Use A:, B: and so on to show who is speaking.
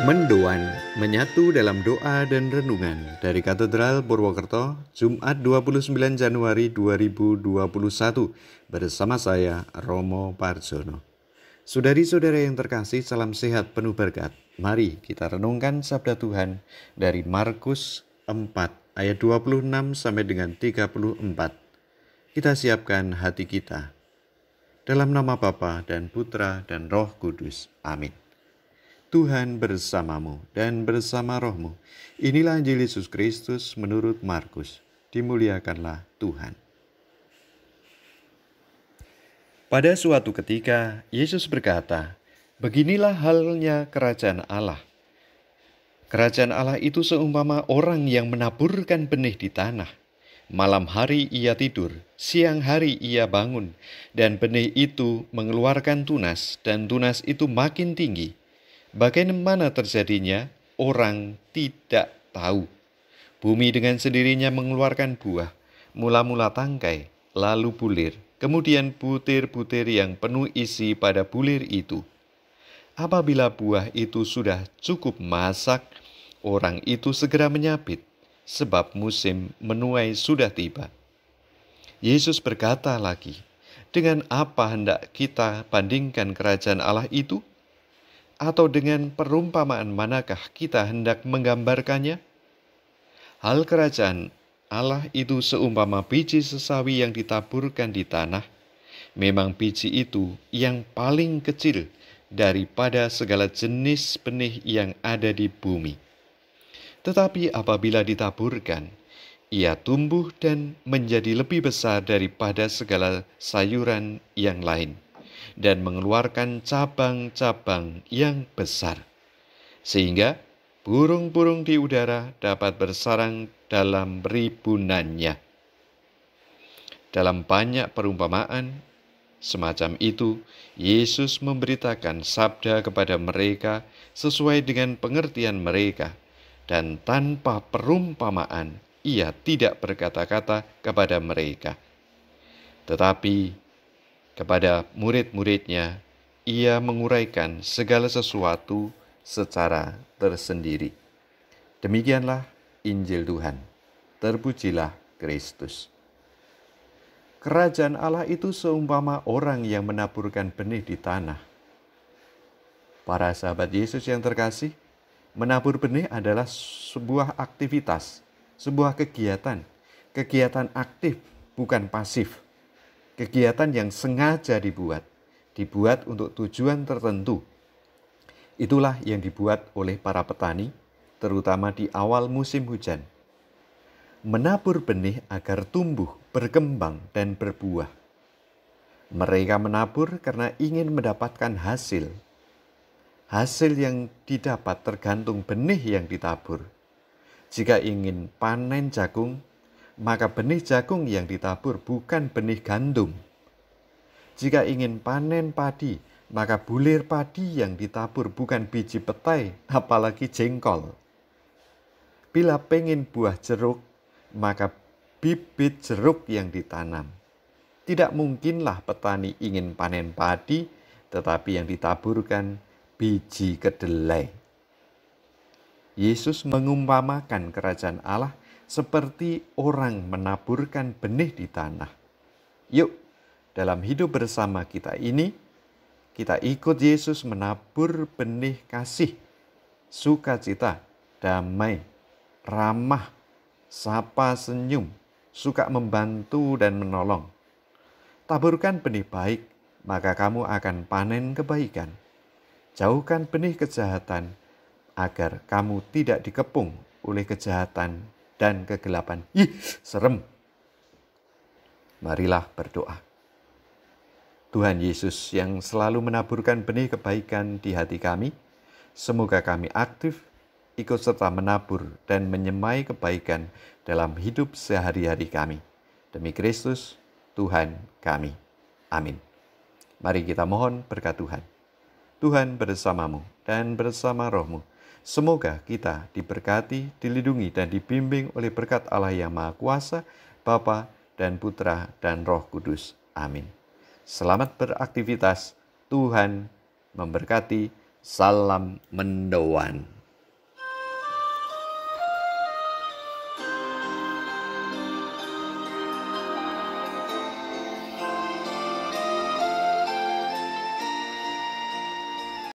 A: Mendoan menyatu dalam doa dan renungan dari Katedral Purwokerto, Jumat 29 Januari 2021 bersama saya Romo Parjono. Saudari-saudara yang terkasih, salam sehat penuh berkat. Mari kita renungkan sabda Tuhan dari Markus 4 ayat 26 sampai dengan 34. Kita siapkan hati kita. Dalam nama Bapa dan Putra dan Roh Kudus. Amin. Tuhan bersamamu dan bersama rohmu. Inilah Injil Yesus Kristus menurut Markus. Dimuliakanlah Tuhan. Pada suatu ketika, Yesus berkata, "Beginilah halnya kerajaan Allah. Kerajaan Allah itu seumpama orang yang menaburkan benih di tanah. Malam hari ia tidur, siang hari ia bangun, dan benih itu mengeluarkan tunas, dan tunas itu makin tinggi. Bagaimana terjadinya, orang tidak tahu. Bumi dengan sendirinya mengeluarkan buah, mula-mula tangkai, lalu bulir, kemudian butir-butir yang penuh isi pada bulir itu. Apabila buah itu sudah cukup masak, orang itu segera menyabit, sebab musim menuai sudah tiba." Yesus berkata lagi, "Dengan apa hendak kita bandingkan kerajaan Allah itu? Atau dengan perumpamaan manakah kita hendak menggambarkannya? Hal kerajaan Allah itu seumpama biji sesawi yang ditaburkan di tanah. Memang biji itu yang paling kecil daripada segala jenis benih yang ada di bumi. Tetapi apabila ditaburkan, ia tumbuh dan menjadi lebih besar daripada segala sayuran yang lain, dan mengeluarkan cabang-cabang yang besar, sehingga burung-burung di udara dapat bersarang dalam ribunannya." Dalam banyak perumpamaan semacam itu, Yesus memberitakan sabda kepada mereka sesuai dengan pengertian mereka, dan tanpa perumpamaan ia tidak berkata-kata kepada mereka. Tetapi kepada murid-muridnya, ia menguraikan segala sesuatu secara tersendiri. Demikianlah Injil Tuhan. Terpujilah Kristus. Kerajaan Allah itu seumpama orang yang menaburkan benih di tanah. Para sahabat Yesus yang terkasih, menabur benih adalah sebuah aktivitas, sebuah kegiatan aktif, bukan pasif. Kegiatan yang sengaja dibuat untuk tujuan tertentu. Itulah yang dibuat oleh para petani, terutama di awal musim hujan. Menabur benih agar tumbuh, berkembang, dan berbuah. Mereka menabur karena ingin mendapatkan hasil. Hasil yang didapat tergantung benih yang ditabur. Jika ingin panen jagung, maka benih jagung yang ditabur bukan benih gandum. Jika ingin panen padi, maka bulir padi yang ditabur bukan biji petai, apalagi jengkol. Bila pengen buah jeruk, maka bibit jeruk yang ditanam. Tidak mungkinlah petani ingin panen padi, tetapi yang ditaburkan biji kedelai. Yesus mengumpamakan kerajaan Allah seperti orang menaburkan benih di tanah. Yuk, dalam hidup bersama kita ini, kita ikut Yesus menabur benih kasih, sukacita, damai, ramah, sapa senyum, suka membantu dan menolong. Taburkan benih baik, maka kamu akan panen kebaikan. Jauhkan benih kejahatan, agar kamu tidak dikepung oleh kejahatan dan kegelapan. Serem. Marilah berdoa. Tuhan Yesus yang selalu menaburkan benih kebaikan di hati kami, semoga kami aktif, ikut serta menabur dan menyemai kebaikan dalam hidup sehari-hari kami. Demi Kristus, Tuhan kami. Amin. Mari kita mohon berkat Tuhan. Tuhan bersamamu dan bersama rohmu. Semoga kita diberkati, dilindungi, dan dibimbing oleh berkat Allah yang Maha Kuasa, Bapa dan Putra dan Roh Kudus. Amin. Selamat beraktivitas. Tuhan memberkati. Salam mendoan.